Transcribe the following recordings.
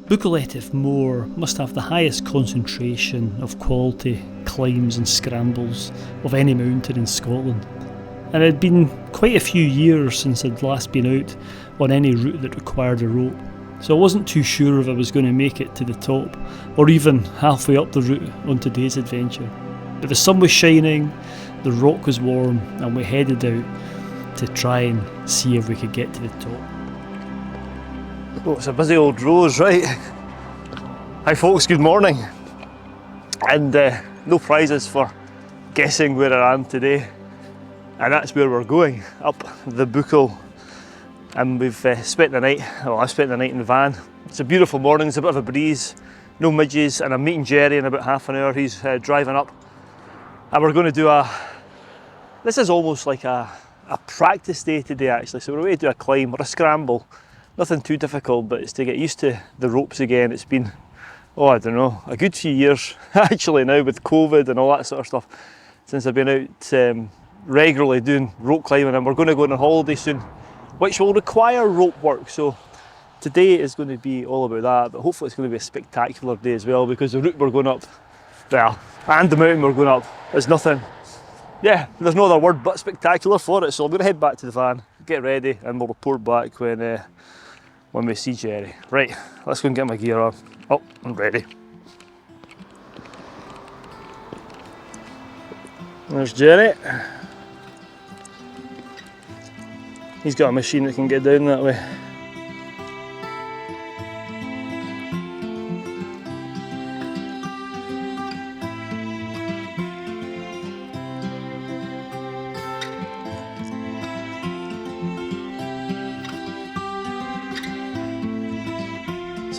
Buachaille Etive Mor must have the highest concentration of quality climbs and scrambles of any mountain in Scotland, and it had been quite a few years since I'd last been out on any route that required a rope, so I wasn't too sure if I was going to make it to the top or even halfway up the route on today's adventure. But the sun was shining, the rock was warm, and we headed out to try and see if we could get to the top. Oh, it's a busy old road, right? Hi folks, good morning. And no prizes for guessing where I am today. And that's where we're going, up the Buachaille. And we've spent the night, well, I've spent the night in the van. It's a beautiful morning, there's a bit of a breeze, no midges, and I'm meeting Jerry in about half an hour. He's driving up. And we're going to do this is almost like a practice day today actually. So we're going to do a climb or a scramble. Nothing too difficult, but it's to get used to the ropes again. It's been, I don't know, a good few years actually now with COVID and all that sort of stuff since I've been out regularly doing rope climbing, and we're going to go on a holiday soon, which will require rope work. So today is going to be all about that, but hopefully it's going to be a spectacular day as well, because the route we're going up, well, and the mountain we're going up is nothing. Yeah, there's no other word but spectacular for it. So I'm going to head back to the van, get ready, and we'll report back when we see Jerry. Right, let's go and get my gear on. Oh, I'm ready. There's Jerry. He's got a machine that can get down that way.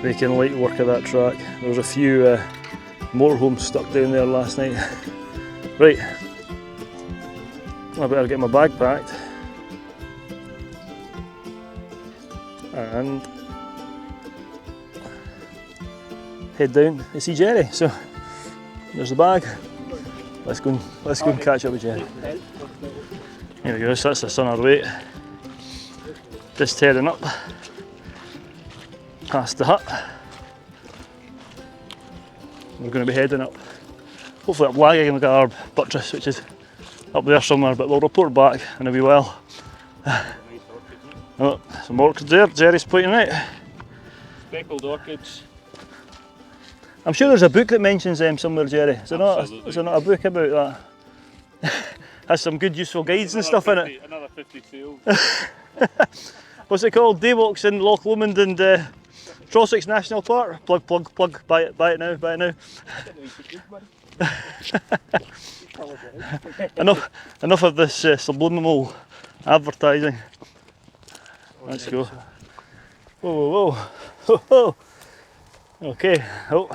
Making light work of that track. There was a few motorhomes stuck down there last night. Right, I better get my bag packed and head down to see Jerry. So there's the bag. Let's go and catch up with Jerry. Here we go. So that's us on our way. Just heading up past the hut. We're going to be heading up, hopefully up Lagangarbh Buttress, which is up there somewhere, but we'll report back in a wee while. Oh, some orchids there, Jerry's pointing out. Speckled orchids. I'm sure there's a book that mentions them somewhere, Jerry. Is there not a book about that? Has some good useful guides and stuff in it. Another 50 sales. What's it called? Day walks in Loch Lomond and Trossachs National Park. Plug, buy it now. Enough of this subliminal advertising. Let's go. Whoa. Okay. Oh.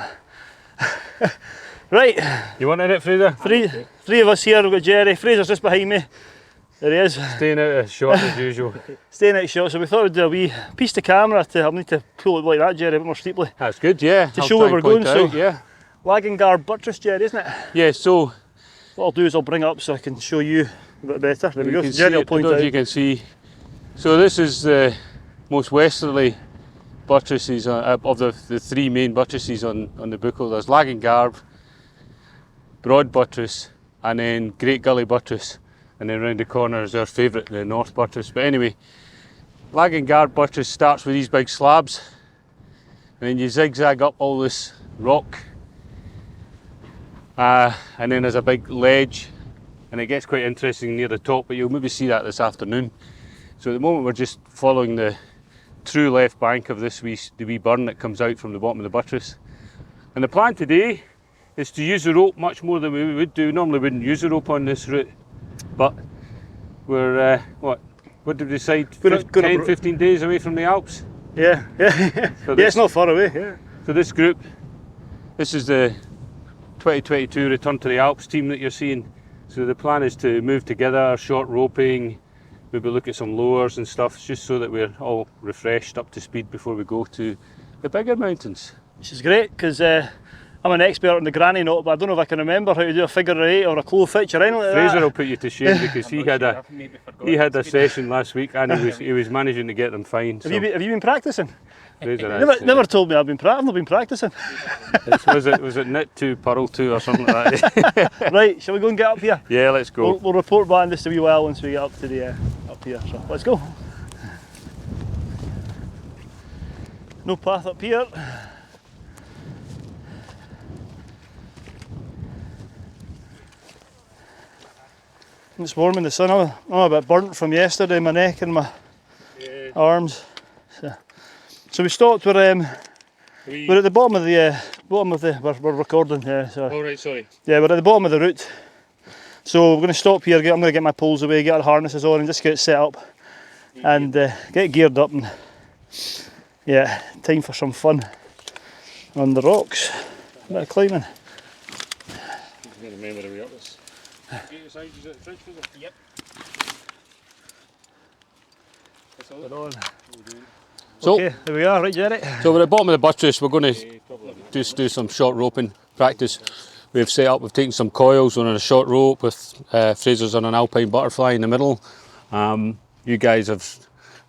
Right. You want in it, Fraser? Three of us here. We've got Jerry. Fraser's just behind me. There he is. Staying out of shot as usual. Staying out of shot, so we thought we'd do a wee piece to camera I'll need to pull it like that, Jerry, a bit more steeply. That's good, yeah. To show where we're going, so yeah. Lagangarbh Buttress, Jerry, isn't it? Yeah, so what I'll do is I'll bring it up so I can show you a bit better. There we go. Jerry will point out. You can see. So this is the most westerly buttresses of the three main buttresses on the Buachaille. There's Lagangarbh, Broad Buttress, and then Great Gully Buttress. And then round the corner is our favourite, the North Buttress. But anyway, Lagangarbh Buttress starts with these big slabs, and then you zigzag up all this rock, and then there's a big ledge, and it gets quite interesting near the top, but you'll maybe see that this afternoon. So at the moment we're just following the true left bank of the wee burn that comes out from the bottom of the buttress. And the plan today is to use the rope much more than we would do. Normally we wouldn't use the rope on this route. But we're, what did we decide, 15 days away from the Alps? Yeah. So it's not far away. Yeah. So this group, this is the 2022 Return to the Alps team that you're seeing. So the plan is to move together, short roping, maybe look at some lowers and stuff, just so that we're all refreshed, up to speed before we go to the bigger mountains. Which is great, because I'm an expert on the granny knot, but I don't know if I can remember how to do a figure eight or a clove hitch or anything like that. Fraser will put you to shame, because he had a session last week and he was managing to get them fine. Have you been practicing? Fraser has, Never told me I've not been practising. was it knit 2, purl 2 or something like that? Right, shall we go and get up here? Yeah, let's go. We'll report back in just a wee while once we get up to the up here. So let's go. No path up here. It's warm in the sun. I'm a bit burnt from yesterday, my neck and my arms. So we stopped. We're at the bottom of the we're recording. Yeah. So. Oh right, sorry. Yeah, we're at the bottom of the route. So we're going to stop here. I'm going to get my poles away, get our harnesses on, and just get set up and get geared up. And yeah, time for some fun on the rocks. A bit of climbing. I'm going to remember the way up this. Get your sides, is it the fridge, Fraser? Yep. That's all. We're on. So, okay, there we are, right, Jerry? So we're at the bottom of the buttress. We're going to just do some short roping practice. We've taken some coils on a short rope with Fraser's on an alpine butterfly in the middle. You guys have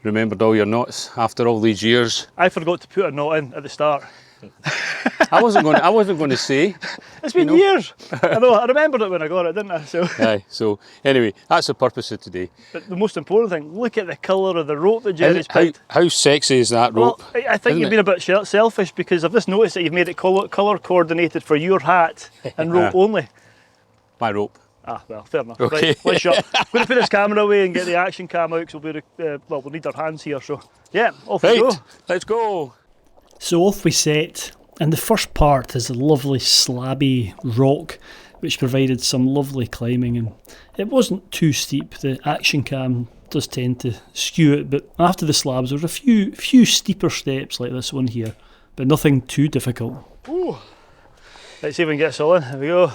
remembered all your knots after all these years. I forgot to put a knot in at the start. I wasn't going to say. It's been years. I know. I remembered it when I got it, didn't I? So. Aye. So anyway, that's the purpose of today. But the most important thing: look at the colour of the rope that Jerry's picked. How sexy is that rope? Well, I think you've been a bit selfish because I've just noticed that you've made it colour coordinated for your hat and rope only. My rope. Ah, well, fair enough. Okay. Right, let's shut. I'm going to put this camera away and get the action cam out because we'll need our hands here. So yeah, off we go. Let's go. So off we set, and the first part is a lovely slabby rock which provided some lovely climbing, and it wasn't too steep. The action cam does tend to skew it, but after the slabs there were a few steeper steps like this one here, but nothing too difficult. Ooh. Let's see if we can get us all in. There we go.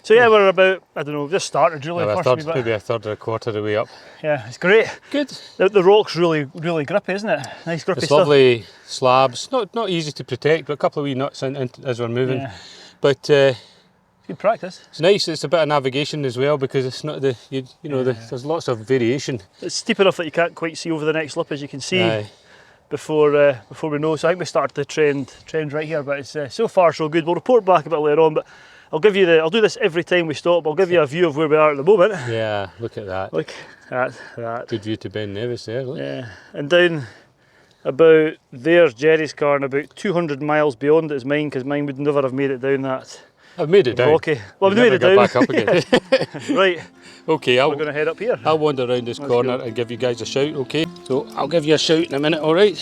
So yeah, we're about, I don't know, we've just started really. Maybe a third or a quarter of the way up. Yeah, it's great. Good. The rock's really grippy, isn't it? Nice grippy it's stuff. Lovely slabs. Not easy to protect, but a couple of wee nuts in as we're moving. Yeah. But good practice. It's nice. It's a bit of navigation as well because it's not there's lots of variation. It's steep enough that you can't quite see over the next lip, as you can see. Aye. Before we know. So I think we started the trend right here, but it's so far so good. We'll report back a bit later on, but I'll do this every time we stop. I'll give you a view of where we are at the moment. Yeah, look at that. Look at that. Good view to Ben Nevis there, look. Yeah, and down about there's Jerry's car, and about 200 miles beyond it is mine, because mine would never have made it down that. I've made it down. Rocky. Well, I've made it down. Back up again. Right. Okay, we're going to head up here. I'll wander around this corner and give you guys a shout, okay? So I'll give you a shout in a minute, alright?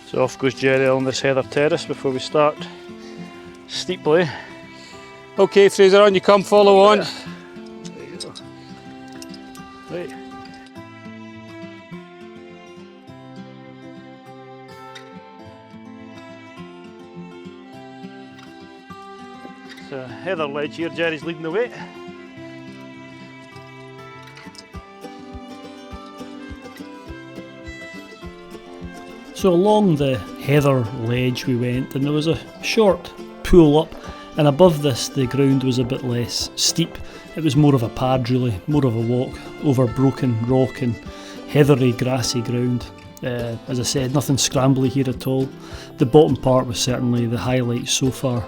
So off goes Jerry on this heather terrace before we start steeply. Okay, Fraser, on you come, follow on. There you go. Right. So heather ledge here, Jerry's leading the way. So along the heather ledge we went, and there was a short pull up, and above this the ground was a bit less steep. It was more of a pad really, more of a walk over broken rock and heathery grassy ground. As I said, nothing scrambly here at all. The bottom part was certainly the highlight so far,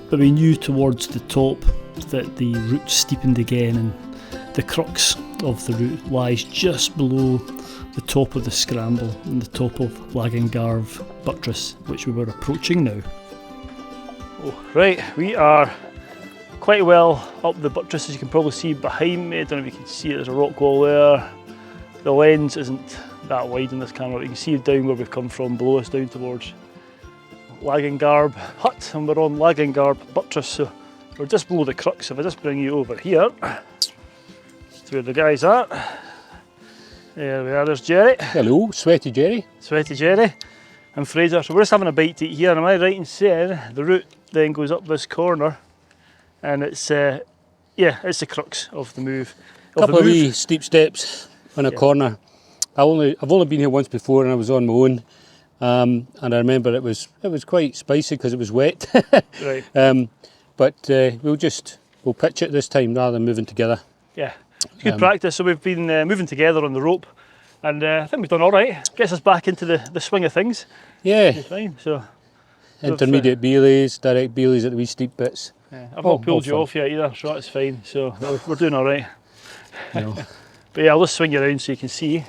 but we knew towards the top that the route steepened again, and the crux of the route lies just below the top of the Scramble and the top of Lagangarbh Buttress, which we were approaching now. Oh, right, we are quite well up the buttress, as you can probably see behind me. I don't know if you can see it, there's a rock wall there. The lens isn't that wide in this camera, but you can see down where we've come from, below us down towards Lagangarbh Hut, and we're on Lagangarbh Buttress, so we're just below the crux. If I just bring you over here to where the guys are. There we are, there's Jerry. Hello, Sweaty Jerry. Sweaty Jerry and Fraser. So we're just having a bite to eat here, and am I right in saying the route then goes up this corner, and it's it's the crux of the move. Couple of wee steep steps on a corner. I've only been here once before, and I was on my own, and I remember it was quite spicy because it was wet. Right. But we'll pitch it this time rather than moving together. Yeah. It's good practice. So we've been moving together on the rope And I think we've done all right. Gets us back into the swing of things. Yeah. It's fine. So Intermediate beelays, direct beelays at the wee steep bits. yeah, I've not pulled you off yet either, so that's fine. So we're doing all right. No. But yeah, I'll just swing you around so you can see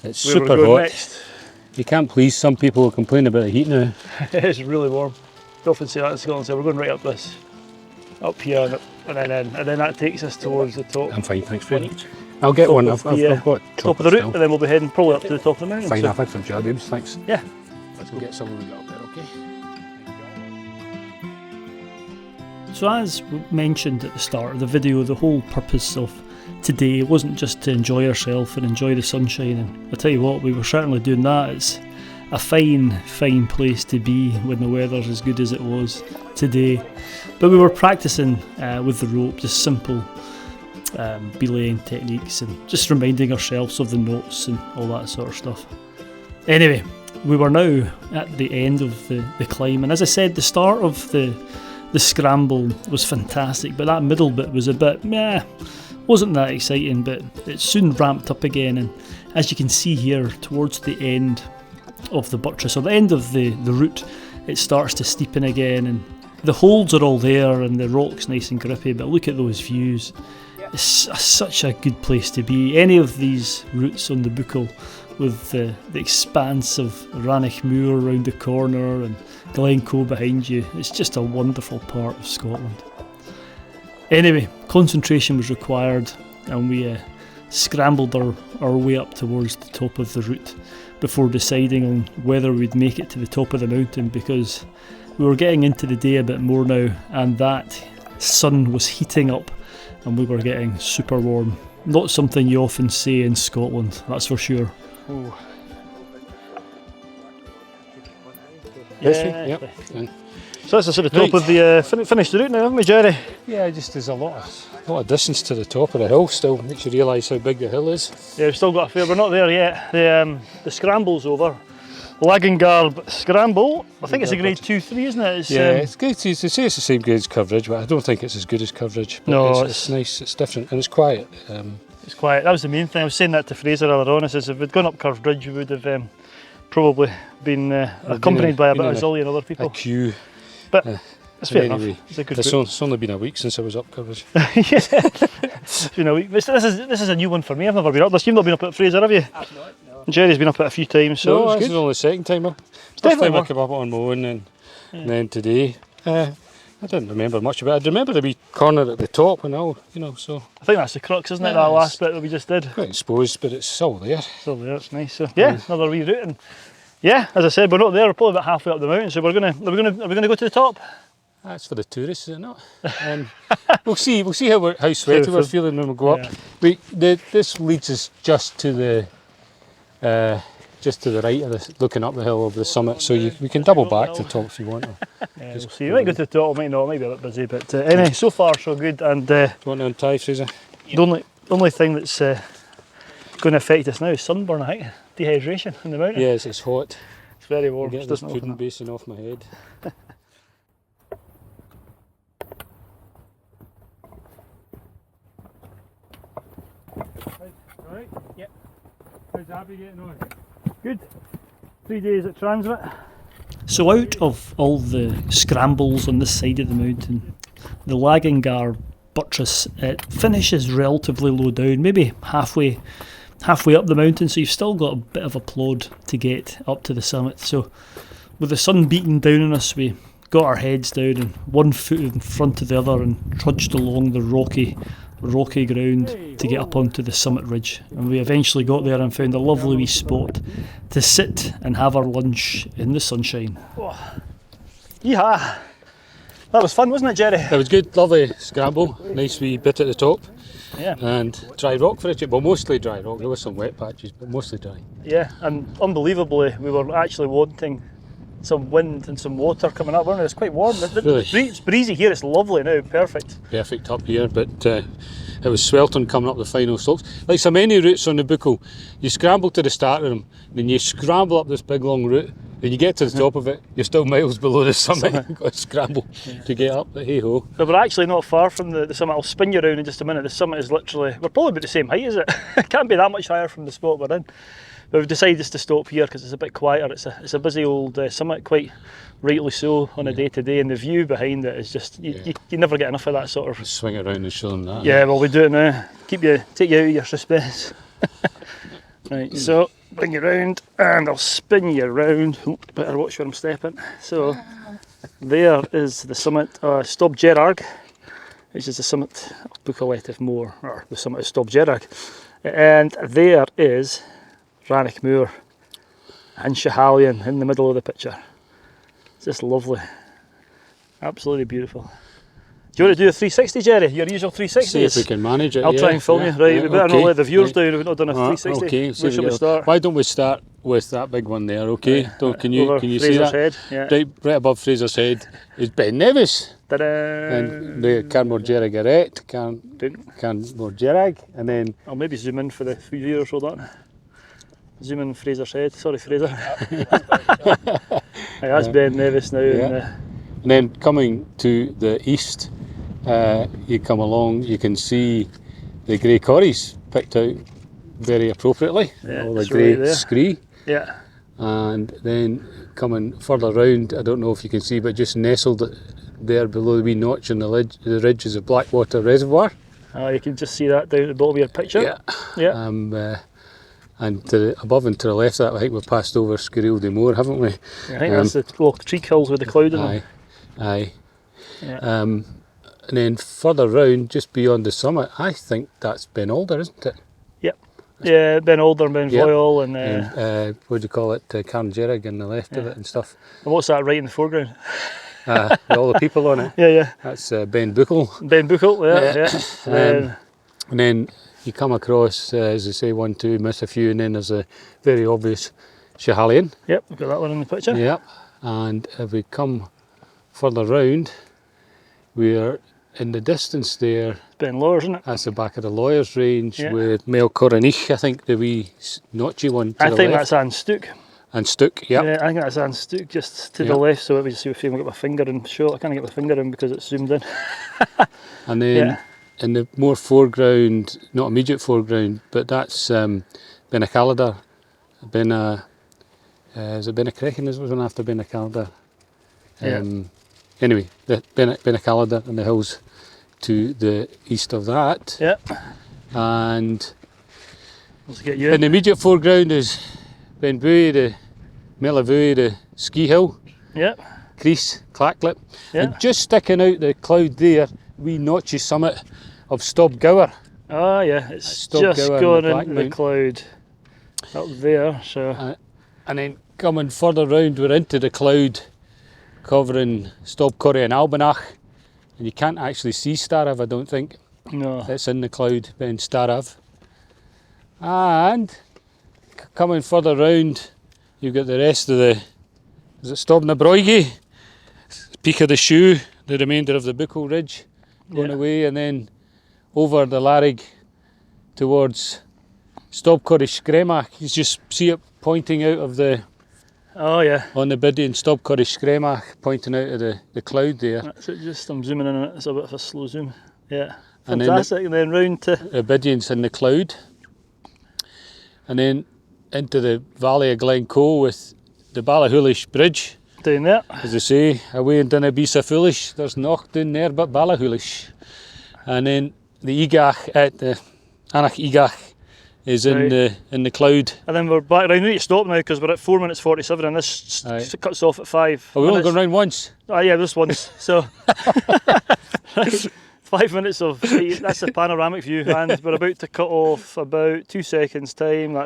It's where we're super going hot. next. You can't please some people who complain about the heat now. It's really warm. We often say that in Scotland, so we're going right up here, and then that takes us towards the top. I'm fine, thanks very much. I'll get one. I've got top of the route, and then we'll be heading probably up to the top of the mountain. Fine, so. I've had some jabs, thanks. Yeah. Let's go get some when we get up there, okay? So as we mentioned at the start of the video, the whole purpose of today wasn't just to enjoy ourselves and enjoy the sunshine, and I tell you what, we were certainly doing that. It's a fine place to be when the weather's as good as it was today. But we were practicing with the rope, just simple belaying techniques and just reminding ourselves of the notes and all that sort of stuff. Anyway, we were now at the end of the climb, and as I said, the start of the scramble was fantastic, but that middle bit was a bit meh. Wasn't that exciting, but it soon ramped up again, and as you can see here towards the end of the buttress, or the end of the route, it starts to steepen again, and the holds are all there and the rock's nice and grippy, but look at those views. It's such a good place to be. Any of these routes on the Buachaille with the expanse of Rannoch Moor around the corner and Glencoe behind you, it's just a wonderful part of Scotland. Anyway, concentration was required, and we scrambled our way up towards the top of the route before deciding on whether we'd make it to the top of the mountain, because we were getting into the day a bit more now, and that sun was heating up and we were getting super warm. Not something you often see in Scotland, that's for sure. Ooh. Yeah. Yep. So that's the sort of top of the finished the route now, haven't we, Jerry? Yeah, just there's a lot of distance to the top of the hill still. Makes you realise how big the hill is. Yeah, we've still got a fair. We're not there yet. The Scramble's over. Lagangarbh Scramble. I think it's a grade 2-3, isn't it? It's, it's good. They say it's the same grade as coverage, but I don't think it's as good as coverage. But no, it's nice. It's different and it's quiet. It's quiet. That was the main thing. I was saying that to Fraser earlier on. I says if we'd gone up Curve Bridge, we would have probably been accompanied by about a zillion other people. A queue. But it's fair anyway, enough. It's a good it's only been a week since I was up coverage. Yeah, it's been a week. This is a new one for me. I've never been up this. You've not been up at Fraser, have you? I've not. No. Jerry's been up it a few times, so no, it's this good. is only the second time. First time I came up on my own, and then today. I didn't remember much about it. I remember the wee corner at the top and all, so. I think that's the crux, isn't it, that last bit that we just did? Quite exposed, but it's still there. Still there, it's nice. So yeah, another wee route, and yeah, as I said, we're not there, we're probably about halfway up the mountain, so are we gonna go to the top? That's for the tourists, is it not? We'll see how sweaty we're feeling when we go up. This leads us just to the right of this, looking up the hill of the summit, so we can double back to the top if you want. Yeah, we'll see. We might go to the top, we might not, might be a bit busy, but anyway, so far so good. And do you want to untie, Fraser? The only thing that's going to affect us now is sunburn, I think. Dehydration in the mountain. Yes, it's hot. It's very warm. Get this pudding basin off my head. Right, yep. How's Abby getting on? Good. 3 days at transit. So out of all the scrambles on this side of the mountain, the Lagangarbh Buttress, it finishes relatively low down, maybe halfway up the mountain, so you've still got a bit of a plod to get up to the summit. So with the sun beating down on us, we got our heads down and one foot in front of the other and trudged along the rocky ground to get up onto the summit ridge, and we eventually got there and found a lovely wee spot to sit and have our lunch in the sunshine. Oh. Yeah, that was fun, wasn't it, Jerry? That was good, lovely scramble, nice wee bit at the top. Yeah. And dry rock for it, well, mostly dry rock. There were some wet patches, but mostly dry. Yeah, and unbelievably, we were actually wanting some wind and some water coming up, weren't we? It's quite warm. Really? It's breezy here, it's lovely now, perfect. Perfect up here, but it was sweltering coming up the final slopes. Like so many routes on the Buachaille, you scramble to the start of them, then you scramble up this big long route, When you get to the top of it, you're still miles below the summit. You've got to scramble to get up, but hey ho. But we're actually not far from the summit. I'll spin you around in just a minute. The summit is literally, we're probably about the same height, is it? It can't be that much higher from the spot we're in. But we've decided just to stop here because it's a bit quieter. It's a busy old summit, quite rightly so on a day to day, and the view behind it is just, you never get enough of that sort of. Swing it around and show them that. Yeah, well, we do it now. Take you out of your suspense. Right, so bring you round and I'll spin you around. Oh, better watch where I'm stepping. So there is the summit, Stob Dearg, which is the summit of Buachaille Etive Mor, or the summit of Stob Dearg. And there is Lagangarbh Moor and Schiehallion in the middle of the picture. It's just lovely. Absolutely beautiful. Do you want to do a 360, Jerry? Your usual 360? See if we can manage it. I'll try and film you. Right, we better not let the viewers down if we've not done a 360. Okay, Where shall we start? Why don't we start with that big one there, okay? Can you see that? Head, yeah. Right above Fraser's head is Ben Nevis. Ta-da! And the Carmor Geragaret, Carmor Gerag, and then... I'll maybe zoom in for the viewers, hold on. Zoom in Fraser's head, sorry Fraser. Right, that's Ben Nevis now. Yeah. And then coming to the east, you come along, you can see the grey corries picked out very appropriately, all the grey scree. Yeah. And then coming further round, I don't know if you can see, but just nestled there below the wee notch on the ridge is a Blackwater Reservoir. You can just see that down at the bottom of your picture. Yeah. Yeah. And to above and to the left of that, I think we've passed over Scramble de Moor, haven't we? I think that's the tree kills with the cloud in them. Aye. Yeah. And then further round, just beyond the summit, I think that's Ben Alder, isn't it? Yep. Yeah, Ben Alder and Ben Voyle and what do you call it? Carn Gerrig on the left of it and stuff. And what's that right in the foreground? With all the people on it. Yeah. That's Ben Buchel. Ben Buchel, yeah. And then you come across, as I say, 1, 2, miss a few, and then there's a very obvious Schiehallion. Yep, we've got that one in the picture. Yep. And if we come further round, we're in the distance there. Ben Lawyers, isn't it? That's the back of the Lawyers range with Mel Coronich, I think, the wee notchy one. I think that's Anne Stook. And Stook, yep. Yeah, I think that's Anne Stook just to the left, so let me just see if I can get my finger in. Sure, I can't get my finger in because it's zoomed in. And then in the more foreground, not immediate foreground, but that's Buachaille. Is it Buachaille? Is one after Buachaille? Anyway, the Buachaille and the hills to the east of that. Yeah. And let's get you in the immediate foreground is Benbury, the Mellavui, the ski hill. Yeah. Crease, Clacklip. Yeah. And just sticking out the cloud there, wee notchy summit of Stob Dearg. Oh yeah, it's Stob just Dearg gone and into the cloud up there. So. And then coming further round, we're into the cloud, covering Stob Corrie and Albanach, and you can't actually see Starav, I don't think. No. It's in the cloud, being Starav. And coming further round, you've got the rest of the, is it Stob na Broigi? Peak of the Shoe, the remainder of the Buchel Ridge going away, and then over the Larrig towards Stob Corrie Scramach. You just see it pointing out of the on the biddy, and Stob Corrie Scramach pointing out of the cloud there. That's it, just I'm zooming in on it, it's a bit of a slow zoom. Yeah. Fantastic, and then round to Obedience in the cloud. And then into the valley of Glencoe with the Ballachulish Bridge. Down there. As I say, away and dinna be so foolish, there's nocht down there but Ballachulish. And then the Igach at the Anach Igach is in the cloud. And then we're back. Right, we need to stop now because we're at 4 minutes 47 and this cuts off at 5. Oh, we've only gone round once? Oh yeah, this once. So right, 5 minutes of, that's the panoramic view, and we're about to cut off about 2 seconds time.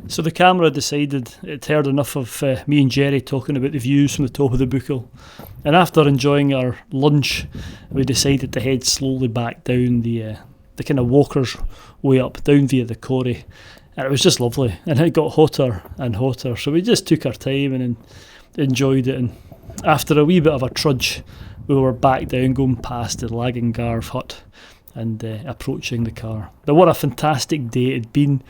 So the camera decided it heard enough of me and Jerry talking about the views from the top of the Buchel, and after enjoying our lunch we decided to head slowly back down the kind of walker's way up, down via the Corrie, and it was just lovely, and it got hotter and hotter, so we just took our time and enjoyed it, and after a wee bit of a trudge we were back down going past the Lagangarbh Hut and approaching the car. But what a fantastic day it had been,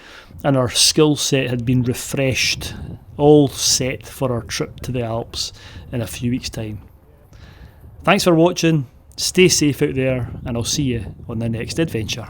and our skill set had been refreshed, all set for our trip to the Alps in a few weeks' time. Thanks for watching, stay safe out there, and I'll see you on the next adventure.